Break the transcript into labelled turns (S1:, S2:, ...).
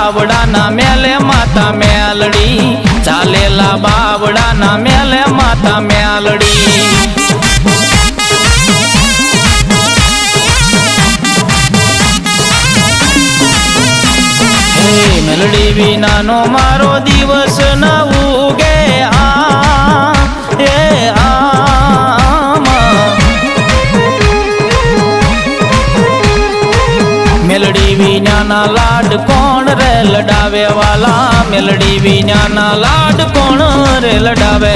S1: બાવડાના મેલે માતા મેલડી, ચાલેલા બાવડાના મેલે માતા મેલડી. મેલડી વિનાનો મારો દિવસ ન ઉગે મેલડી વિનાના લાડ કોણ રે લડાવે વાલા, મેલડી વિનાના લાડ કોણ રે લડાવે.